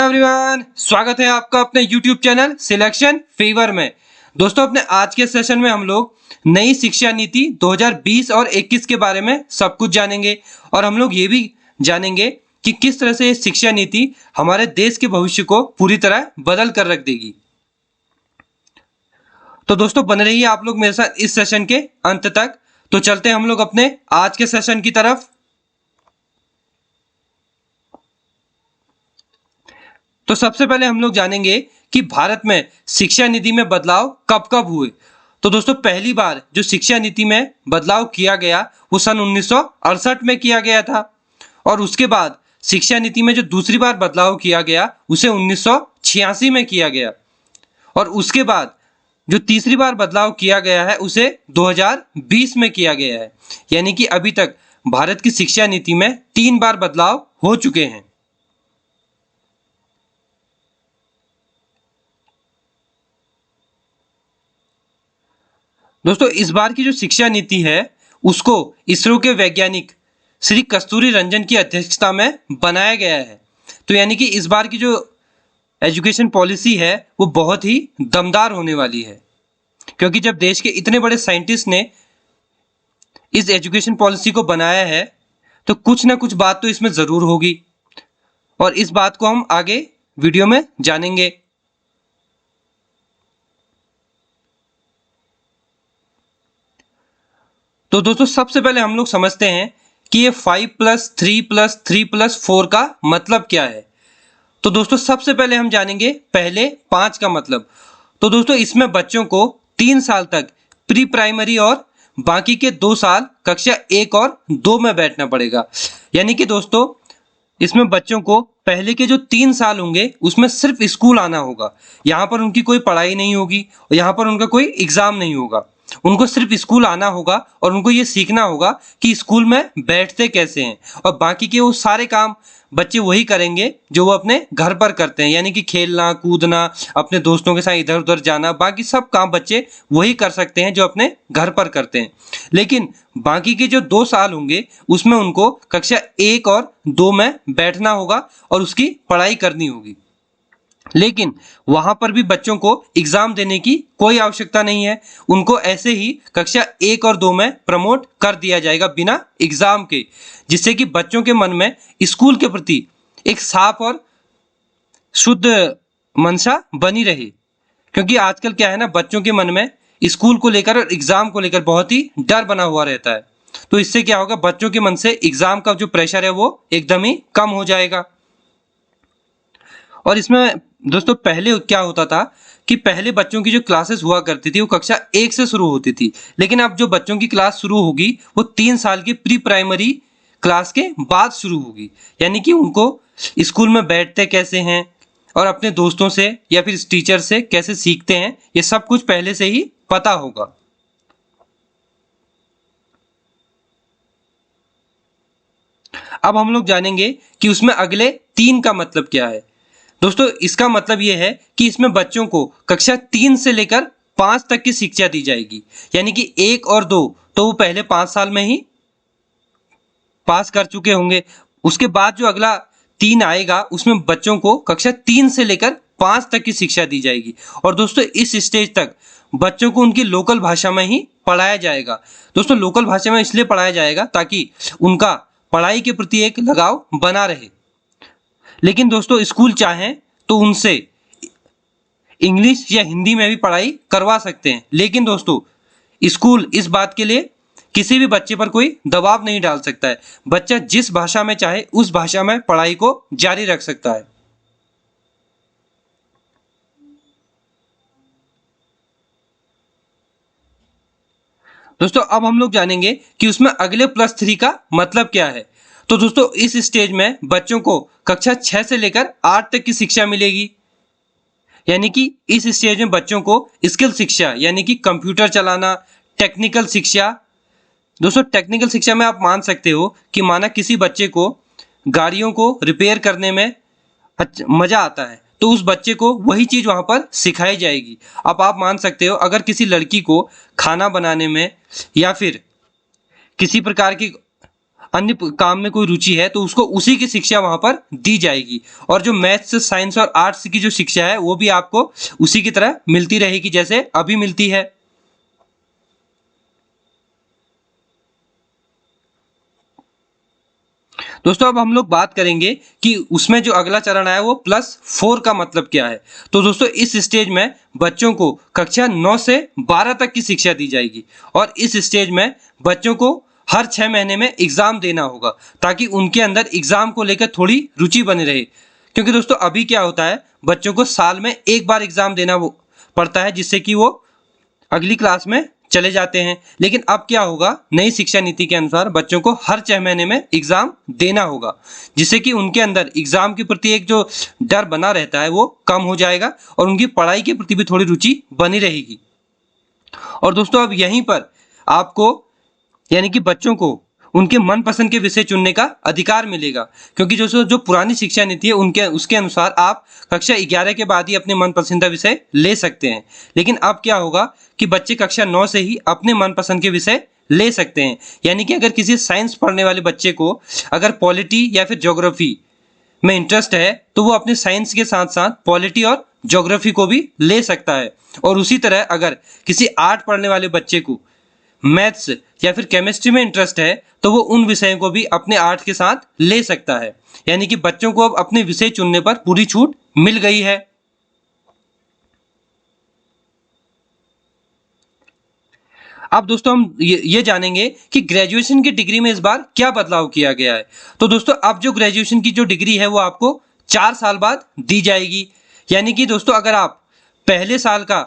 Everyone, स्वागत है आपका अपने YouTube चैनल सिलेक्शन फीवर में। दोस्तों, अपने आज के सेशन में हम लोग नई शिक्षा नीति 2020 और 21 के बारे में सब कुछ जानेंगे और हम लोग ये भी जानेंगे कि किस तरह से ये शिक्षा नीति हमारे देश के भविष्य को पूरी तरह बदल कर रख देगी। तो दोस्तों, बने रहिए आप लोग मेरे साथ इस सेशन के अंत तक। तो चलते हैं हम लोग अपने आज के सेशन की तरफ। तो सबसे पहले हम लोग जानेंगे कि भारत में शिक्षा नीति में बदलाव कब कब हुए। तो दोस्तों, पहली बार जो शिक्षा नीति में बदलाव किया गया वो सन 1968 में किया गया था और उसके बाद शिक्षा नीति में जो दूसरी बार बदलाव किया गया उसे 1986 में किया गया और उसके बाद जो तीसरी बार बदलाव किया गया है उसे 2020 में किया गया है। यानी कि अभी तक भारत की शिक्षा नीति में 3 बार बदलाव हो चुके हैं। दोस्तों, इस बार की जो शिक्षा नीति है उसको इसरो के वैज्ञानिक श्री कस्तूरी रंजन की अध्यक्षता में बनाया गया है। तो यानी कि इस बार की जो एजुकेशन पॉलिसी है वो बहुत ही दमदार होने वाली है, क्योंकि जब देश के इतने बड़े साइंटिस्ट ने इस एजुकेशन पॉलिसी को बनाया है तो कुछ ना कुछ बात तो इसमें ज़रूर होगी और इस बात को हम आगे वीडियो में जानेंगे। तो दोस्तों, सबसे पहले हम लोग समझते हैं कि ये 5+3+3+4 का मतलब क्या है। तो दोस्तों, सबसे पहले हम जानेंगे पहले 5 का मतलब। तो दोस्तों, इसमें बच्चों को 3 साल तक प्री प्राइमरी और बाकी के 2 साल कक्षा 1 और 2 में बैठना पड़ेगा। यानी कि दोस्तों, इसमें बच्चों को पहले के जो 3 साल होंगे उसमें सिर्फ स्कूल आना होगा। यहाँ पर उनकी कोई पढ़ाई नहीं होगी और यहाँ पर उनका कोई एग्जाम नहीं होगा। उनको सिर्फ स्कूल आना होगा और उनको ये सीखना होगा कि स्कूल में बैठते कैसे हैं और बाकी के वो सारे काम बच्चे वही करेंगे जो वो अपने घर पर करते हैं। यानी कि खेलना कूदना, अपने दोस्तों के साथ इधर उधर जाना, बाकी सब काम बच्चे वही कर सकते हैं जो अपने घर पर करते हैं। लेकिन बाकी के जो 2 साल होंगे उसमें उनको कक्षा 1 और 2 में बैठना होगा और उसकी पढ़ाई करनी होगी। लेकिन वहां पर भी बच्चों को एग्जाम देने की कोई आवश्यकता नहीं है। उनको ऐसे ही कक्षा 1 और 2 में प्रमोट कर दिया जाएगा बिना एग्जाम के, जिससे कि बच्चों के मन में स्कूल के प्रति एक साफ और शुद्ध मंशा बनी रहे। क्योंकि आजकल क्या है ना, बच्चों के मन में स्कूल को लेकर और एग्जाम को लेकर बहुत ही डर बना हुआ रहता है। तो इससे क्या होगा, बच्चों के मन से एग्जाम का जो प्रेशर है वो एकदम ही कम हो जाएगा। और इसमें दोस्तों, पहले क्या होता था कि पहले बच्चों की जो क्लासेस हुआ करती थी वो कक्षा 1 से शुरू होती थी। लेकिन अब जो बच्चों की क्लास शुरू होगी वो 3 साल की प्री प्राइमरी क्लास के बाद शुरू होगी। यानी कि उनको स्कूल में बैठते कैसे हैं और अपने दोस्तों से या फिर टीचर से कैसे सीखते हैं, ये सब कुछ पहले से ही पता होगा। अब हम लोग जानेंगे कि उसमें अगले 3 का मतलब क्या है। दोस्तों, इसका मतलब यह है कि इसमें बच्चों को कक्षा 3 से लेकर 5 तक की शिक्षा दी जाएगी। यानी कि 1 और 2 तो वो पहले 5 साल में ही पास कर चुके होंगे। उसके बाद जो अगला 3 आएगा उसमें बच्चों को कक्षा 3 से लेकर 5 तक की शिक्षा दी जाएगी। और दोस्तों, इस स्टेज तक बच्चों को उनकी लोकल भाषा में ही पढ़ाया जाएगा। दोस्तों, लोकल भाषा में इसलिए पढ़ाया जाएगा ताकि उनका पढ़ाई के प्रति एक लगाव बना रहे। लेकिन दोस्तों, स्कूल चाहें तो उनसे इंग्लिश या हिंदी में भी पढ़ाई करवा सकते हैं। लेकिन दोस्तों, स्कूल इस बात के लिए किसी भी बच्चे पर कोई दबाव नहीं डाल सकता है। बच्चा जिस भाषा में चाहे उस भाषा में पढ़ाई को जारी रख सकता है। दोस्तों, अब हम लोग जानेंगे कि उसमें अगले +3 का मतलब क्या है। तो दोस्तों, इस स्टेज में बच्चों को कक्षा 6 से लेकर 8 तक की शिक्षा मिलेगी। यानी कि इस स्टेज में बच्चों को स्किल शिक्षा यानी कि कंप्यूटर चलाना, टेक्निकल शिक्षा। दोस्तों, टेक्निकल शिक्षा में आप मान सकते हो कि माना किसी बच्चे को गाड़ियों को रिपेयर करने में मजा आता है तो उस बच्चे को वही चीज वहां पर सिखाई जाएगी। अब आप मान सकते हो अगर किसी लड़की को खाना बनाने में या फिर किसी प्रकार की अन्य काम में कोई रुचि है तो उसको उसी की शिक्षा वहां पर दी जाएगी। और जो मैथ्स, साइंस और आर्ट्स की जो शिक्षा है वो भी आपको उसी की तरह मिलती रहेगी जैसे अभी मिलती है। दोस्तों अब हम लोग बात करेंगे कि उसमें जो अगला चरण आया वो +4 का मतलब क्या है। तो दोस्तों इस स्टेज में बच्चों को कक्षा 9 से 12 तक की शिक्षा दी जाएगी और इस स्टेज में बच्चों को हर 6 महीने में एग्जाम देना होगा ताकि उनके अंदर एग्जाम को लेकर थोड़ी रुचि बनी रहे। क्योंकि दोस्तों अभी क्या होता है, बच्चों को साल में एक बार एग्जाम देना पड़ता है जिससे कि वो अगली क्लास में चले जाते हैं। लेकिन अब क्या होगा, नई शिक्षा नीति के अनुसार बच्चों को हर 6 महीने में एग्जाम देना होगा जिससे कि उनके अंदर एग्जाम के प्रति एक जो डर बना रहता है वो कम हो जाएगा और उनकी पढ़ाई के प्रति भी थोड़ी रुचि बनी रहेगी। और दोस्तों अब यहीं पर आपको यानी कि बच्चों को उनके मनपसंद के विषय चुनने का अधिकार मिलेगा। क्योंकि जो पुरानी शिक्षा नीति है उसके अनुसार आप कक्षा 11 के बाद ही अपने मनपसंदीदा विषय ले सकते हैं। लेकिन अब क्या होगा कि बच्चे कक्षा 9 से ही अपने मनपसंद के विषय ले सकते हैं। यानी कि अगर किसी साइंस पढ़ने वाले बच्चे को अगर पॉलिटी या फिर ज्योग्राफी में इंटरेस्ट है तो वो अपने साइंस के साथ साथ पॉलिटी और ज्योग्राफी को भी ले सकता है। और उसी तरह अगर किसी आर्ट पढ़ने वाले बच्चे को मैथ्स या फिर केमिस्ट्री में इंटरेस्ट है तो वो उन विषयों को भी अपने आर्ट के साथ ले सकता है। यानी कि बच्चों को अब अपने विषय चुनने पर पूरी छूट मिल गई है। अब दोस्तों हम ये जानेंगे कि ग्रेजुएशन की डिग्री में इस बार क्या बदलाव किया गया है। तो दोस्तों अब जो ग्रेजुएशन की जो डिग्री है वो आपको 4 साल बाद दी जाएगी। यानी कि दोस्तों अगर आप पहले साल का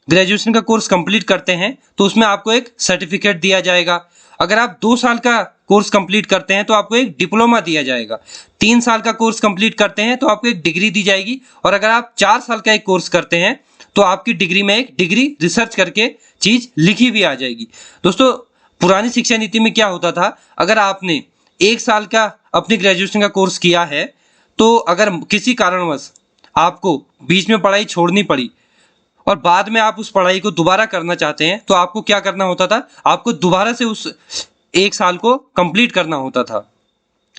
ग्रेजुएशन का कोर्स कंप्लीट करते हैं तो उसमें आपको एक सर्टिफिकेट दिया जाएगा। अगर आप 2 साल का कोर्स कंप्लीट करते हैं तो आपको एक डिप्लोमा दिया जाएगा। 3 साल का कोर्स कंप्लीट करते हैं तो आपको एक डिग्री दी जाएगी। और अगर आप 4 साल का एक कोर्स करते हैं तो आपकी डिग्री में एक डिग्री रिसर्च करके चीज लिखी भी आ जाएगी। दोस्तों पुरानी शिक्षा नीति में क्या होता था, अगर आपने 1 साल का अपनी ग्रेजुएशन का कोर्स किया है तो अगर किसी कारणवश आपको बीच में पढ़ाई छोड़नी पड़ी और बाद में आप उस पढ़ाई को दोबारा करना चाहते हैं तो आपको क्या करना होता था, आपको दोबारा से उस 1 साल को कंप्लीट करना होता था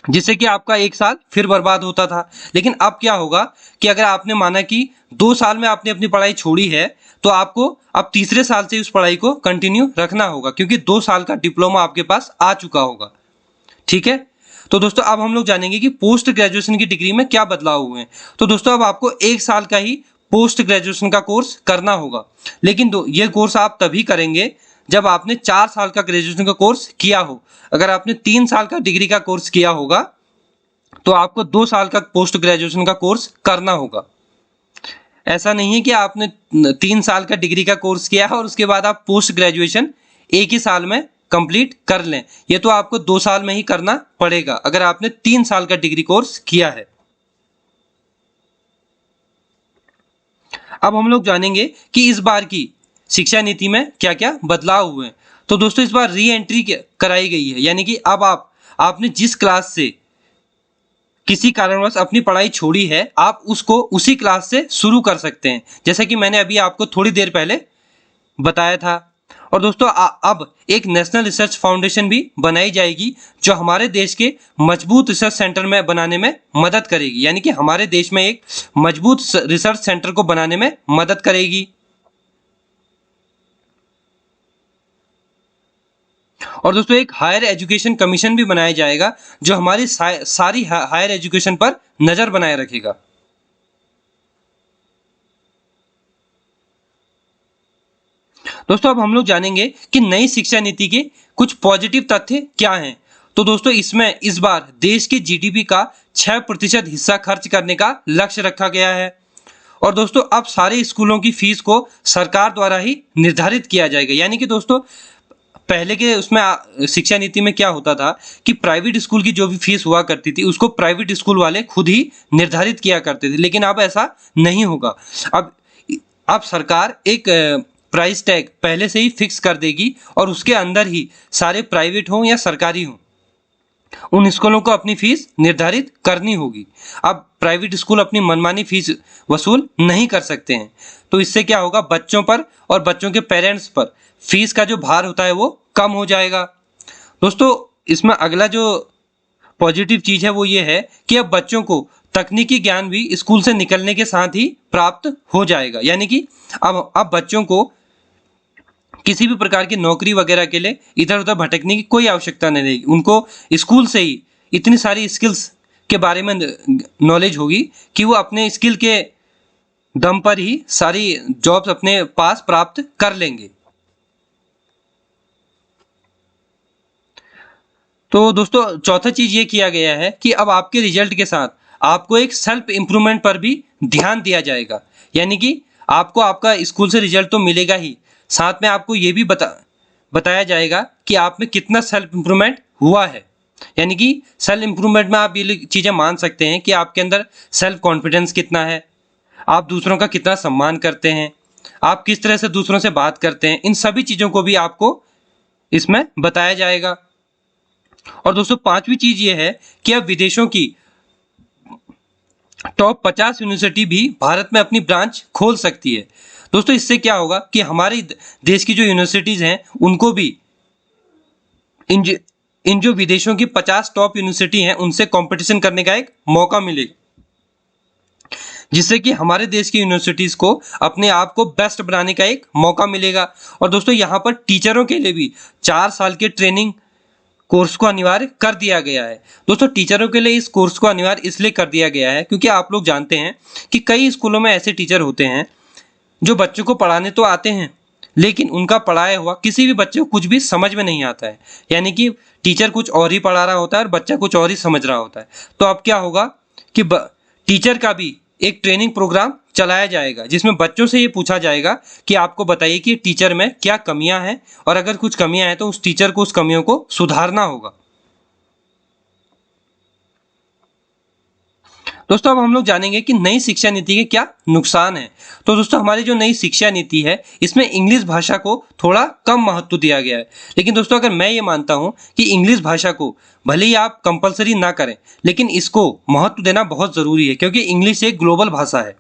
जिससे कि आपका 1 साल फिर बर्बाद होता था। लेकिन अब क्या होगा कि अगर आपने माना कि 2 साल में आपने अपनी पढ़ाई छोड़ी है तो आपको अब तीसरे साल से उस पढ़ाई को कंटिन्यू रखना होगा क्योंकि 2 साल का डिप्लोमा आपके पास आ चुका होगा। ठीक है, तो दोस्तों अब हम लोग जानेंगे कि पोस्ट ग्रेजुएशन की डिग्री में क्या बदलाव हुए हैं। तो दोस्तों अब आपको 1 साल का ही पोस्ट ग्रेजुएशन का कोर्स करना होगा। लेकिन ये कोर्स आप तभी करेंगे जब आपने 4 साल का ग्रेजुएशन का कोर्स किया हो। अगर आपने 3 साल का डिग्री का कोर्स किया होगा तो आपको 2 साल का पोस्ट ग्रेजुएशन का कोर्स करना होगा। ऐसा नहीं है कि आपने 3 साल का डिग्री का कोर्स किया है और उसके बाद आप पोस्ट ग्रेजुएशन एक ही साल में कंप्लीट कर लें। ये तो आपको 2 साल में ही करना पड़ेगा अगर आपने 3 साल का डिग्री कोर्स किया है। अब हम लोग जानेंगे कि इस बार की शिक्षा नीति में क्या क्या बदलाव हुए हैं। तो दोस्तों इस बार री एंट्री कराई गई है। यानी कि अब आपने जिस क्लास से किसी कारणवश अपनी पढ़ाई छोड़ी है आप उसको उसी क्लास से शुरू कर सकते हैं, जैसा कि मैंने अभी आपको थोड़ी देर पहले बताया था। और दोस्तों अब एक नेशनल रिसर्च फाउंडेशन भी बनाई जाएगी जो हमारे देश के मजबूत रिसर्च सेंटर में बनाने में मदद करेगी। यानी कि हमारे देश में एक मजबूत रिसर्च सेंटर को बनाने में मदद करेगी। और दोस्तों एक हायर एजुकेशन कमीशन भी बनाया जाएगा जो हमारी सारी हायर एजुकेशन पर नजर बनाए रखेगा। दोस्तों अब हम लोग जानेंगे कि नई शिक्षा नीति के कुछ पॉजिटिव तथ्य क्या हैं। तो दोस्तों इसमें इस बार देश के जीडीपी का 6% हिस्सा खर्च करने का लक्ष्य रखा गया है। और दोस्तों अब सारे स्कूलों की फीस को सरकार द्वारा ही निर्धारित किया जाएगा। यानी कि दोस्तों पहले के उसमें शिक्षा नीति में क्या होता था कि प्राइवेट स्कूल की जो भी फीस हुआ करती थी उसको प्राइवेट स्कूल वाले खुद ही निर्धारित किया करते थे, लेकिन अब ऐसा नहीं होगा। अब सरकार एक प्राइस टैग पहले से ही फिक्स कर देगी और उसके अंदर ही सारे प्राइवेट हो या सरकारी हो उन स्कूलों को अपनी फीस निर्धारित करनी होगी। अब प्राइवेट स्कूल अपनी मनमानी फीस वसूल नहीं कर सकते हैं। तो इससे क्या होगा, बच्चों पर और बच्चों के पेरेंट्स पर फीस का जो भार होता है वो कम हो जाएगा। दोस्तों इसमें अगला जो पॉजिटिव चीज है वो ये है कि अब बच्चों को तकनीकी ज्ञान भी स्कूल से निकलने के साथ ही प्राप्त हो जाएगा। यानी कि अब बच्चों को किसी भी प्रकार की नौकरी वगैरह के लिए इधर उधर भटकने की कोई आवश्यकता नहीं रहेगी। उनको स्कूल से ही इतनी सारी स्किल्स के बारे में नॉलेज होगी कि वो अपने स्किल के दम पर ही सारी जॉब्स अपने पास प्राप्त कर लेंगे। तो दोस्तों चौथा चीज ये किया गया है कि अब आपके रिजल्ट के साथ आपको एक सेल्फ इंप्रूवमेंट पर भी ध्यान दिया जाएगा। यानी कि आपको आपका स्कूल से रिजल्ट तो मिलेगा ही, साथ में आपको ये भी बताया जाएगा कि आप में कितना सेल्फ इंप्रूवमेंट हुआ है। यानी कि सेल्फ इंप्रूवमेंट में आप ये चीजें मान सकते हैं कि आपके अंदर सेल्फ कॉन्फिडेंस कितना है, आप दूसरों का कितना सम्मान करते हैं, आप किस तरह से दूसरों से बात करते हैं, इन सभी चीजों को भी आपको इसमें बताया जाएगा। और दोस्तों पांचवी चीज ये है कि अब विदेशों की टॉप 50 यूनिवर्सिटी भी भारत में अपनी ब्रांच खोल सकती है। दोस्तों इससे क्या होगा कि हमारे देश की जो यूनिवर्सिटीज हैं उनको भी इन जो विदेशों की 50 टॉप यूनिवर्सिटी हैं उनसे कंपटीशन करने का एक मौका मिलेगा, जिससे कि हमारे देश की यूनिवर्सिटीज को अपने आप को बेस्ट बनाने का एक मौका मिलेगा। और दोस्तों यहाँ पर टीचरों के लिए भी 4 साल के ट्रेनिंग कोर्स को अनिवार्य कर दिया गया है। दोस्तों टीचरों के लिए इस कोर्स को अनिवार्य इसलिए कर दिया गया है क्योंकि आप लोग जानते हैं कि कई स्कूलों में ऐसे टीचर होते हैं जो बच्चों को पढ़ाने तो आते हैं लेकिन उनका पढ़ाया हुआ किसी भी बच्चे को कुछ भी समझ में नहीं आता है। यानी कि टीचर कुछ और ही पढ़ा रहा होता है और बच्चा कुछ और ही समझ रहा होता है। तो अब क्या होगा कि टीचर का भी एक ट्रेनिंग प्रोग्राम चलाया जाएगा जिसमें बच्चों से ये पूछा जाएगा कि आपको बताइए कि टीचर में क्या कमियां हैं, और अगर कुछ कमियां हैं तो उस टीचर को उस कमियों को सुधारना होगा। दोस्तों अब हम लोग जानेंगे कि नई शिक्षा नीति के क्या नुकसान है। तो दोस्तों हमारी जो नई शिक्षा नीति है इसमें इंग्लिश भाषा को थोड़ा कम महत्व दिया गया है। लेकिन दोस्तों अगर मैं ये मानता हूं कि इंग्लिश भाषा को भले ही आप कंपलसरी ना करें लेकिन इसको महत्व देना बहुत जरूरी है, क्योंकि इंग्लिश एक ग्लोबल भाषा है।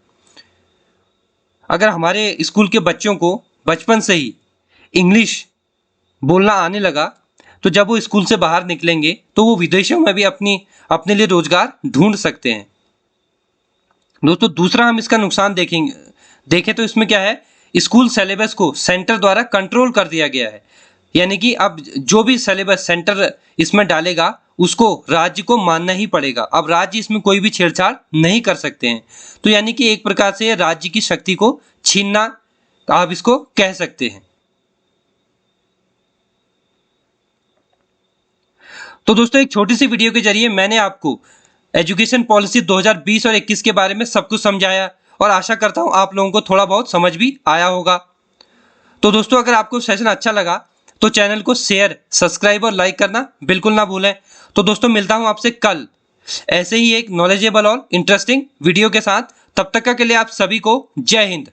अगर हमारे स्कूल के बच्चों को बचपन से ही इंग्लिश बोलना आने लगा तो जब वो स्कूल से बाहर निकलेंगे तो वो विदेशों में भी अपने लिए रोजगार ढूंढ सकते हैं। दोस्तों दूसरा हम इसका नुकसान देखें तो इसमें क्या है, स्कूल सिलेबस को सेंटर द्वारा कंट्रोल कर दिया गया है। यानी कि अब जो भी सिलेबस सेंटर इसमें डालेगा उसको राज्य को मानना ही पड़ेगा। अब राज्य इसमें कोई भी छेड़छाड़ नहीं कर सकते हैं। तो यानी कि एक प्रकार से राज्य की शक्ति को छीनना आप इसको कह सकते हैं। तो दोस्तों एक छोटी सी वीडियो के जरिए मैंने आपको एजुकेशन पॉलिसी 2020 और 21 के बारे में सब कुछ समझाया और आशा करता हूं आप लोगों को थोड़ा बहुत समझ भी आया होगा। तो दोस्तों अगर आपको सेशन अच्छा लगा तो चैनल को शेयर, सब्सक्राइब और लाइक करना बिल्कुल ना भूलें। तो दोस्तों मिलता हूं आपसे कल ऐसे ही एक नॉलेजेबल और इंटरेस्टिंग वीडियो के साथ। तब तक के लिए आप सभी को जय हिंद।